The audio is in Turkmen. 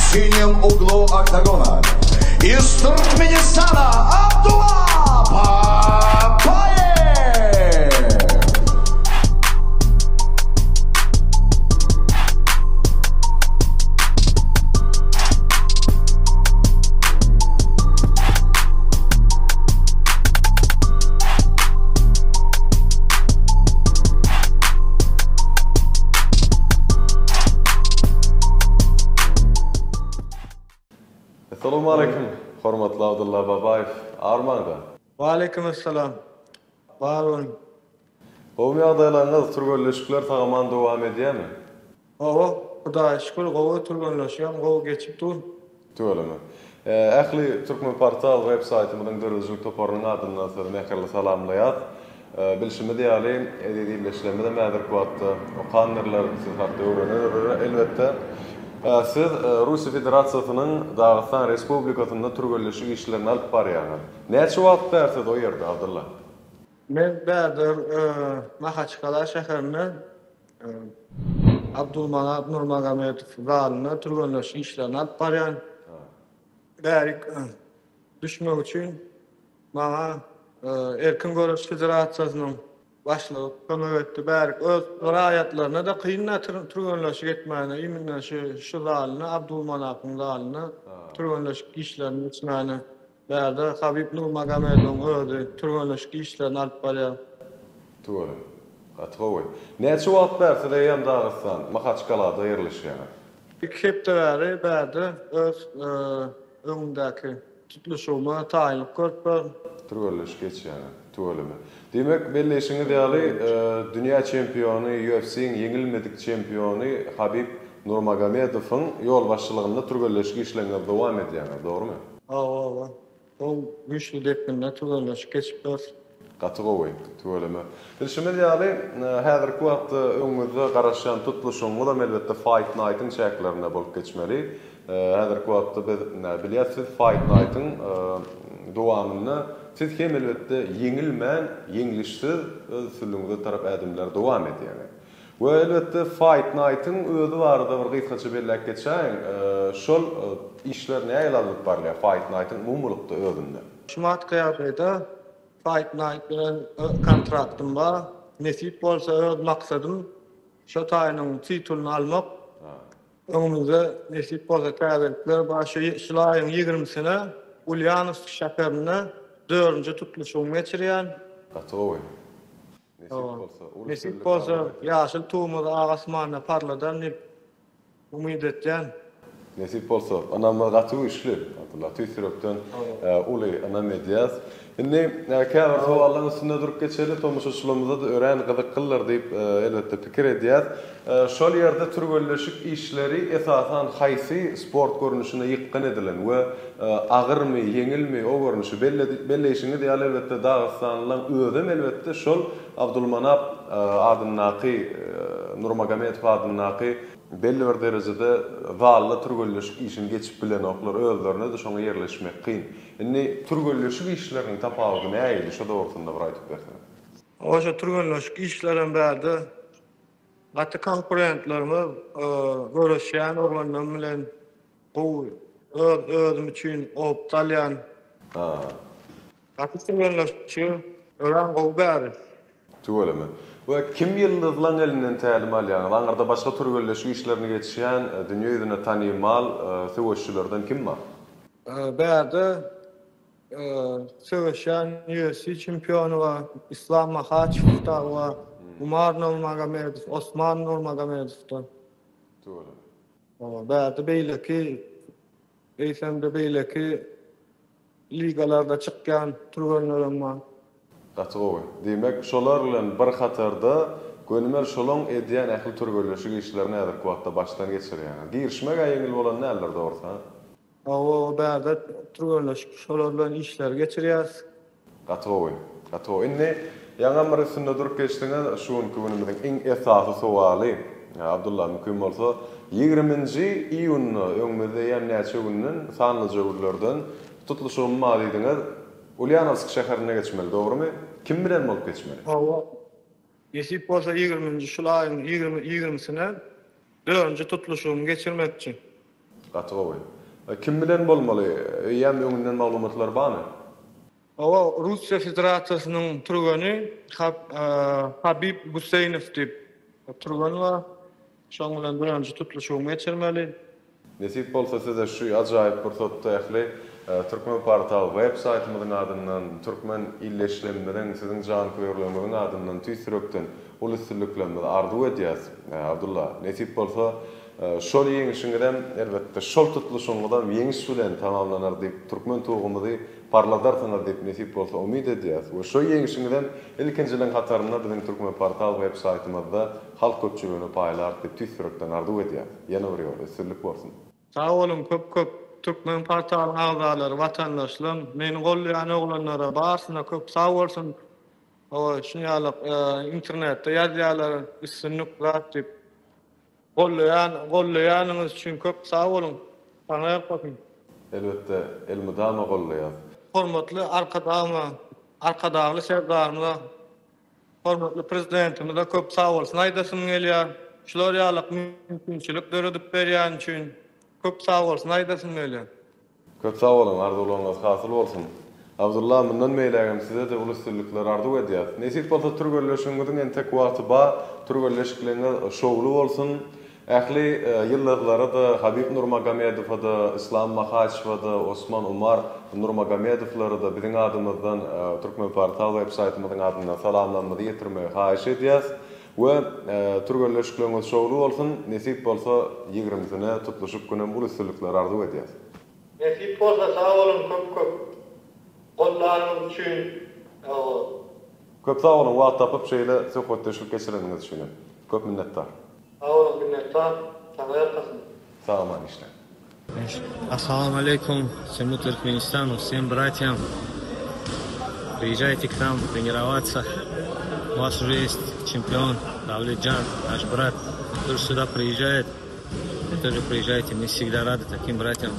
В синем углу октагона из Туркменистана Абдулла Папаев. Assalamu alaikum, hormatly Abdullah Babayev. Armanda. Wa aleykümselam. Var olun. Gowmy adaýlaryňyz türgelleşikler tagaman dowam edýärmi? Owa, Hudaýa şükür, gowy turganlaşýan, gowy geçip dur. Töölemi. Ähli Türkmen portal websaytymyzyň dörüjlük toparynyň adyndan sonra meherli salamlaýar. Bilşimi diýäli, ededi bileşlemede mädir kuwatda, o kanyrlar siz hakda öwrenir elbetde. Siz Russiya Federatsiýasynyň Dagestan Respublikasynda türgelleşik işlerini alyp barýaňyz. Näçe wagt berdi o ýerde Abdullah? Men bäder Mahaçkala şäherine Abdulmanap Nurmagomedov zalyny turganlaşyk işlerini alyp barýan. Bärik düşmek üçin maňa Erkin Görüş Federatsiýasynyň başlygy kömek etdi. Bärik öz raýatlaryna da kynna turganlaşyk etmäne, iňden şu zalyny Abdulmanapyň zalyny turganlaşyk işlerini etmäne. Bäde Habib Nurmagomedov özi turganlaşyk işlerini alyp barýar. Töölemi. Gatgowy. Näçe wagt berdi diýen Dagestan Mahaçkalada ýerleşýär? İki hepde bäde öz öňündäki tutuluşyma taýinlik görüp Türgelleşik geçýär. Töölemi. Demek belleşiňi diýäli dünýä çempiony, UFC'niň ýeňilmedik çempiony Habib Nurmagomedow'yň ýol başçylygynda türgelleşik işlerine dowam edýär, dogrymy? Owa. O güçlü depinde turganlaşyk geçip dur. Gatgowy, töölemi. Bilşimi diýäli, häzirki wagtda öňümizde garaşan tutuluşyň da elbetde Fight Night'yň şäklerine bolup geçmeli. Häzirki wagtda biz bilýärsiz Fight Night'yň dowamyny siz hem elbetde ýeňilmän, ýeňlişsiz öz sürlüňizde tarap ädimler dowam edýär. We elbetde Fight Night'yň özi barada bir gysgaça belläp geçäň, şol işler näme alyp barýar Fight Night'yň umumlukda özünde. Şumat kıyafete Fight Night bilen kontraktym bar. Nesip bolsa öz maksadym şu taýynyň titulunu almak. Öňümizde nesip bolsa käbetler başy şularyň 20-sine Ulyanovsk şäherine 4-nji tutuluşyny geçirýän. Gatgowy. Nesip bolsa ýaşyl tuğumyz agasmanyna parladan dip umyd etýän. Nesip bolsa, anamlar gaty işli. Abdullah Tüysürekden uly ana medias. Indi käbir sowallaryň üstünde durup geçeli, tomuşçulygymyza da ören gyzyk kyllar diýip elbetde pikir edýär. Şol ýerde türgelleşik işleri esasan haýsy sport görnüşine ýykyn edilen we agyrmy, ýeňilmi o görnüşi belleşiňi diýäl elbetde Dagestanlyň özüm elbetde şol Abdulmanap adynaky Nurmagomedov adynaky belli bir derejede zally türgelleşik işin geçip bilen oklar özlerine de şoňa ýerleşmek kyn. Indi türgelleşik işleriň tapawyny näýdi şo dogrusynda bir aýdyp bersen. Oşa turganlaşyk işleriň bäde gaty konkurentlerimiz görüşýän oglanlar bilen gowy özüm üçin optalýan. Gaty turganlaşyk ören gowy bäri. Töölemi. We kim ýyldızlaň elinden tälim alýan? Aňarda başga türgelleşik işlerini geçýän, dünýä ýüzüne tanymal söwüşçülerden kim bar? Bäde söwüşýän UFC çempiony bar, İslam Makhaçyv bar, Umar Nurmagomedov, Osman Nurmagomedow'dan. Töölemi. Bäde beýleki eýsende beýleki ligalarda çykýan turganlarym bar. Gatgowy. Demek şolar bilen bir hatarda gönümel şolong edýän ähli türgelleşik işlerini häzir wagtda başdan geçirýär. Girişmek ýeňil bolan näler dogrusa? Owa bäde turganlaşyk şolar bilen işler geçirýär. Gatgowy. Gatgowy. Indi ýa-da bir üstünde durup geçdiňiz şuň günümiziň iň esasy sowaly. Abdullah mümkin bolsa 20-nji iýuny öňümizde ýa näçe günden sanlyja günlerden tutuluşyny maýdyňyz Ulyanovsk şäherine geçmeli, dogrymy? Kim bilen bolup geçmeli? Owa. Nesip bolsa 20-nji şularyň 20-sine 4-nji tutuluşyny geçirmek üçin. Gatygowy. Kim bilen bolmaly? Ýa-da öňünden maglumatlar barmy? O Rusya Federasyonynyň turgany Habib Guseynov diýip turgany bar. Şoň bilen birinji tutuluşyny geçirmeli. Nesip bolsa size şu ajaýyp pursat tähli Türkmen portal web saytymyzyň adyndan Türkmen illeşlemleriň siziň jankyýerleriňiň adyndan tüýsürekden uluslararly arzu edýäs. Abdullah, nesip bolsa şol ýeňişiňden elbetde şol tutuluşyňdan ýeňiş bilen tamamlanar diýip Türkmen tugumuny parladarsyňar diýip nesip bolsa umyt edýäs. We şol ýeňişiňden ilkinjilen hatarynda biziň Türkmen portal web saytymyzda halk köpçüligini paýlar diýip tüýsürekden arzu edýäs. Ýene bir ýol ösürlük bolsun. Sağ olun, köp Türkmen portal agzalary, watandaşlar, meni gollayan oglanlara barsyna köp sağ bolsun. O şunýalyk internetde ýazýarlar, üstünlük zat diýip gollaýanyňyz üçin köp sağ olun. Taňaýak bakyn. Elbette elmudama gollaýar. Hormatly arkadaşly şerdarymyza, hormatly prezidentimize köp sağ bolsun aýdasyn gelýär. Şular ýalyk mümkinçilik döredip berýän üçin köp sağ bolsun aýdasyn gelýär. Köp sağ olun, arzularınız hasyl bolsun. Abdullah, mundan meýlegem size de uluslararly arzu edýär. Nesip bolsa türgölleşiňiziň en tek wagty bar, türgölleşikleriniz şowly bolsun. Ähli ýyllara da Habib Nurmagomedov da, İslam Makhaçev da, Osman Umar Nurmagomedowlary da biziň adymyzdan Türkmen portal web saytymyzyň adyndan salamlanmagy ýetirmegi haýyş edýäs. We türgölleşikleriniz şowly bolsun. Nesip bolsa 20-sine tutuluşyp günem uluslararly arzu edýäs. Nesip bolsa sağ olun, köp gollaryňyz üçin. Köp sağ olun, wagt tapyp şeýle söhbetleşip geçireniňiz üçin. Köp minnettar. Sağ olun, minnettar. Taňaýak bakyn. Sağ olun işte. Ассаламу алейкум, всему Туркменистану, всем братьям. Приезжайте к нам тренироваться. У вас уже есть чемпион Давлетжан, наш брат, который сюда приезжает. Вы тоже приезжайте, мы всегда рады таким братьям.